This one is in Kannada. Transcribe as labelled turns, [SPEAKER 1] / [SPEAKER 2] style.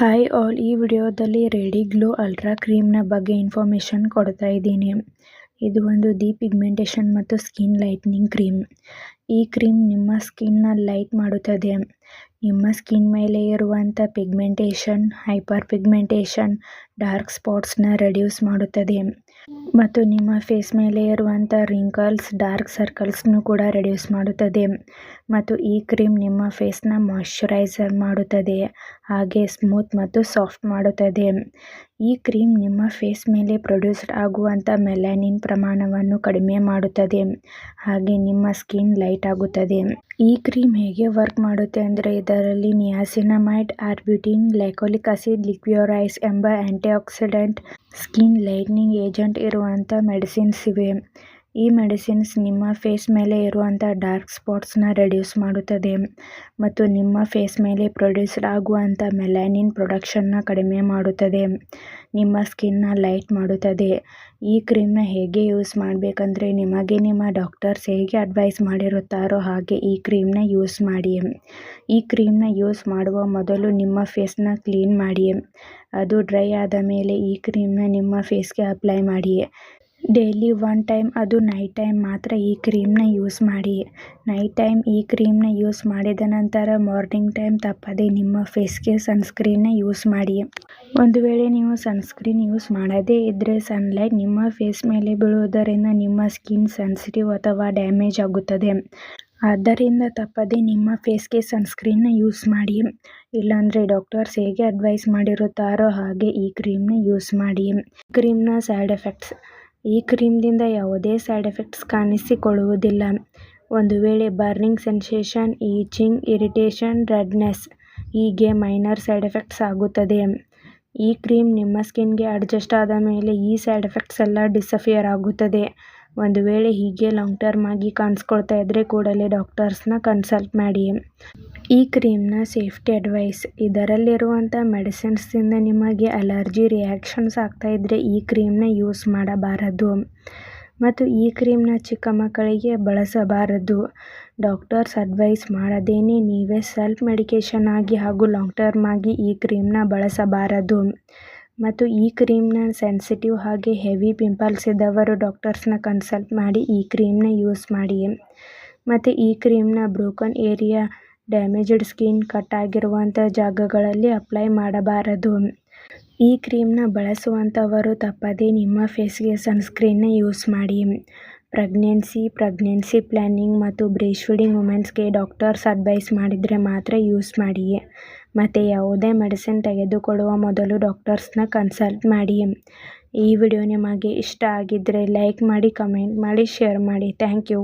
[SPEAKER 1] ಹಾಯ್ ಆಲ್, ಈ ವಿಡಿಯೋದಲ್ಲಿ ರೆಡಿ ಗ್ಲೋ ಅಲ್ಟ್ರಾ ಕ್ರೀಮ್ನ ಬಗ್ಗೆ ಇನ್ಫಾರ್ಮೇಷನ್ ಕೊಡ್ತಾ ಇದ್ದೀನಿ. ಇದು ಒಂದು ಪಿಗ್ಮೆಂಟೇಷನ್ ಮತ್ತು ಸ್ಕಿನ್ ಲೈಟ್ನಿಂಗ್ ಕ್ರೀಮ್. ಈ ಕ್ರೀಮ್ ನಿಮ್ಮ ಸ್ಕಿನ್ನ ಲೈಟ್ ಮಾಡುತ್ತದೆ. ನಿಮ್ಮ ಸ್ಕಿನ್ ಮೇಲೆ ಇರುವಂಥ ಪಿಗ್ಮೆಂಟೇಷನ್, ಹೈಪರ್ ಪಿಗ್ಮೆಂಟೇಷನ್, ಡಾರ್ಕ್ ಸ್ಪಾಟ್ಸ್ನ ರೆಡ್ಯೂಸ್ ಮಾಡುತ್ತದೆ ಮತ್ತು ನಿಮ್ಮ ಫೇಸ್ ಮೇಲೆ ಇರುವಂಥ ರಿಂಕಲ್ಸ್, ಡಾರ್ಕ್ ಸರ್ಕಲ್ಸ್ನು ಕೂಡ ರೆಡ್ಯೂಸ್ ಮಾಡುತ್ತದೆ. ಮತ್ತು ಈ ಕ್ರೀಮ್ ನಿಮ್ಮ ಫೇಸ್ನ ಮಾಯ್ಶ್ಚರೈಸರ್ ಮಾಡುತ್ತದೆ, ಹಾಗೆ ಸ್ಮೂತ್ ಮತ್ತು ಸಾಫ್ಟ್ ಮಾಡುತ್ತದೆ. ಈ ಕ್ರೀಮ್ ನಿಮ್ಮ ಫೇಸ್ ಮೇಲೆ ಪ್ರೊಡ್ಯೂಸ್ಡ್ ಆಗುವಂಥ ಮೆಲನಿನ್ ಪ್ರಮಾಣವನ್ನು ಕಡಿಮೆ ಮಾಡುತ್ತದೆ, ಹಾಗೆ ನಿಮ್ಮ ಸ್ಕಿನ್ ಲೈಟ್ ಆಗುತ್ತದೆ. ಈ ಕ್ರೀಮ್ ಹೇಗೆ ವರ್ಕ್ ಮಾಡುತ್ತೆ ಅಂದರೆ, ಇದರಲ್ಲಿ ನಿಯಾಸಿನಮೈಡ್, ಆರ್ಬ್ಯುಟಿನ್, ಗ್ಲೈಕೋಲಿಕ್ ಆಸಿಡ್, ಲಿಕ್ವ್ಯೂರೈಸ್ ಎಂಬ ಆಂಟಿಆಕ್ಸಿಡೆಂಟ್, ಸ್ಕಿನ್ ಲೈಟ್ನಿಂಗ್ ಏಜೆಂಟ್ ಇರುವಂಥ ಮೆಡಿಸಿನ್ಸ್ ಇವೆ. ಈ ಮೆಡಿಸಿನ್ಸ್ ನಿಮ್ಮ ಫೇಸ್ ಮೇಲೆ ಇರುವಂಥ ಡಾರ್ಕ್ ಸ್ಪಾಟ್ಸ್ನ ರೆಡ್ಯೂಸ್ ಮಾಡುತ್ತದೆ ಮತ್ತು ನಿಮ್ಮ ಫೇಸ್ ಮೇಲೆ ಪ್ರೊಡ್ಯೂಸ್ಡ್ ಆಗುವಂಥ ಮೆಲನಿನ್ ಪ್ರೊಡಕ್ಷನ್ನ ಕಡಿಮೆ ಮಾಡುತ್ತದೆ, ನಿಮ್ಮ ಸ್ಕಿನ್ನ ಲೈಟ್ ಮಾಡುತ್ತದೆ. ಈ ಕ್ರೀಮ್ನ ಹೇಗೆ ಯೂಸ್ ಮಾಡಬೇಕಂದ್ರೆ, ನಿಮಗೆ ನಿಮ್ಮ ಡಾಕ್ಟರ್ಸ್ ಹೇಗೆ ಅಡ್ವೈಸ್ ಮಾಡಿರುತ್ತಾರೋ ಹಾಗೆ ಈ ಕ್ರೀಮ್ನ ಯೂಸ್ ಮಾಡಿ. ಈ ಕ್ರೀಮ್ನ ಯೂಸ್ ಮಾಡುವ ಮೊದಲು ನಿಮ್ಮ ಫೇಸ್ನ ಕ್ಲೀನ್ ಮಾಡಿ. ಅದು ಡ್ರೈ ಆದ ಮೇಲೆ ಈ ಕ್ರೀಮ್ನ ನಿಮ್ಮ ಫೇಸ್ಗೆ ಅಪ್ಲೈ ಮಾಡಿ. ಡೈಲಿ 1 ಟೈಮ್, ಅದು ನೈಟ್ ಟೈಮ್ ಮಾತ್ರ ಈ ಕ್ರೀಮ್ನ ಯೂಸ್ ಮಾಡಿ. ನೈಟ್ ಟೈಮ್ ಈ ಕ್ರೀಮ್ನ ಯೂಸ್ ಮಾಡಿದ ನಂತರ ಮಾರ್ನಿಂಗ್ ಟೈಮ್ ತಪ್ಪದೆ ನಿಮ್ಮ ಫೇಸ್ಗೆ ಸನ್ಸ್ಕ್ರೀನ್ನ ಯೂಸ್ ಮಾಡಿ. ಒಂದು ವೇಳೆ ನೀವು ಸನ್ಸ್ಕ್ರೀನ್ ಯೂಸ್ ಮಾಡದೇ ಇದ್ದರೆ, ಸನ್ಲೈಟ್ ನಿಮ್ಮ ಫೇಸ್ ಮೇಲೆ ಬೀಳುವುದರಿಂದ ನಿಮ್ಮ ಸ್ಕಿನ್ ಸೆನ್ಸಿಟಿವ್ ಅಥವಾ ಡ್ಯಾಮೇಜ್ ಆಗುತ್ತದೆ. ಆದ್ದರಿಂದ ತಪ್ಪದೆ ನಿಮ್ಮ ಫೇಸ್ಗೆ ಸನ್ಸ್ಕ್ರೀನ್ನ ಯೂಸ್ ಮಾಡಿ. ಇಲ್ಲಾಂದರೆ ಡಾಕ್ಟರ್ಸ್ ಹೇಗೆ ಅಡ್ವೈಸ್ ಮಾಡಿರುತ್ತಾರೋ ಹಾಗೆ ಈ ಕ್ರೀಮ್ನ ಯೂಸ್ ಮಾಡಿ. ಕ್ರೀಮ್ನ ಸೈಡ್ ಎಫೆಕ್ಟ್ಸ್. ಈ ಕ್ರೀಮ್ದಿಂದ ಯಾವುದೇ ಸೈಡ್ ಎಫೆಕ್ಟ್ಸ್ ಕಾಣಿಸಿಕೊಳ್ಳುವುದಿಲ್ಲ. ಒಂದು ವೇಳೆ burning sensation, itching, irritation, redness ಹೀಗೆ ಮೈನರ್ ಸೈಡ್ ಎಫೆಕ್ಟ್ಸ್ ಆಗುತ್ತದೆ. ಈ ಕ್ರೀಮ್ ನಿಮ್ಮ ಸ್ಕಿನ್ಗೆ ಅಡ್ಜಸ್ಟ್ ಆದ ಮೇಲೆ ಈ ಸೈಡ್ ಎಫೆಕ್ಟ್ಸ್ ಎಲ್ಲ ಡಿಸಪಿಯರ್ ಆಗುತ್ತದೆ. ಒಂದು ವೇಳೆ ಹೀಗೆ ಲಾಂಗ್ ಟರ್ಮ್ ಆಗಿ ಕಾಣಿಸ್ಕೊಳ್ತಾ ಇದ್ದರೆ ಕೂಡಲೇ ಡಾಕ್ಟರ್ಸ್ನ ಕನ್ಸಲ್ಟ್ ಮಾಡಿ. ಈ ಕ್ರೀಮ್ನ ಸೇಫ್ಟಿ ಅಡ್ವೈಸ್. ಇದರಲ್ಲಿರುವಂಥ ಮೆಡಿಸಿನ್ಸ್ದಿಂದ ನಿಮಗೆ ಅಲರ್ಜಿ ರಿಯಾಕ್ಷನ್ಸ್ ಆಗ್ತಾ ಇದ್ದರೆ ಈ ಕ್ರೀಮ್ನ ಯೂಸ್ ಮಾಡಬಾರದು ಮತ್ತು ಈ ಕ್ರೀಮ್ನ ಚಿಕ್ಕ ಮಕ್ಕಳಿಗೆ ಬಳಸಬಾರದು. ಡಾಕ್ಟರ್ಸ್ ಅಡ್ವೈಸ್ ಮಾಡದೇನೆ ನೀವೇ ಸೆಲ್ಫ್ ಮೆಡಿಕೇಷನ್ ಆಗಿ ಹಾಗೂ ಲಾಂಗ್ ಟರ್ಮ್ ಆಗಿ ಈ ಕ್ರೀಮ್ನ ಬಳಸಬಾರದು. ಮತ್ತು ಈ ಕ್ರೀಮ್ನ ಸೆನ್ಸಿಟಿವ್ ಹಾಗೆ ಹೆವಿ ಪಿಂಪಲ್ಸ್ ಇದ್ದವರು ಡಾಕ್ಟರ್ಸ್ನ ಕನ್ಸಲ್ಟ್ ಮಾಡಿ ಈ ಕ್ರೀಮ್ನ ಯೂಸ್ ಮಾಡಿ. ಮತ್ತು ಈ ಕ್ರೀಮ್ನ broken area, damaged skin, cut ಆಗಿರುವಂಥ ಜಾಗಗಳಲ್ಲಿ ಅಪ್ಲೈ ಮಾಡಬಾರದು. ಈ ಕ್ರೀಮ್ನ ಬಳಸುವಂಥವರು ತಪ್ಪದೆ ನಿಮ್ಮ ಫೇಸ್ಗೆ ಸನ್ಸ್ಕ್ರೀನ್ನ ಯೂಸ್ ಮಾಡಿ. ಪ್ರೆಗ್ನೆನ್ಸಿ ಪ್ಲ್ಯಾನಿಂಗ್ ಮತ್ತು ಬ್ರೇಸ್ಟ್ ಫೀಡಿಂಗ್ ವುಮೆನ್ಸ್ಗೆ ಡಾಕ್ಟರ್ಸ್ ಅಡ್ವೈಸ್ ಮಾಡಿದರೆ ಮಾತ್ರ ಯೂಸ್ ಮಾಡಿ. ಮತ್ತು ಯಾವುದೇ ಮೆಡಿಸಿನ್ ತೆಗೆದುಕೊಳ್ಳುವ ಮೊದಲು ಡಾಕ್ಟರ್ಸ್ನ ಕನ್ಸಲ್ಟ್ ಮಾಡಿ. ಈ ವಿಡಿಯೋ ನಿಮಗೆ ಇಷ್ಟ ಆಗಿದ್ದರೆ ಲೈಕ್ ಮಾಡಿ, ಕಮೆಂಟ್ ಮಾಡಿ, ಶೇರ್ ಮಾಡಿ. Thank you.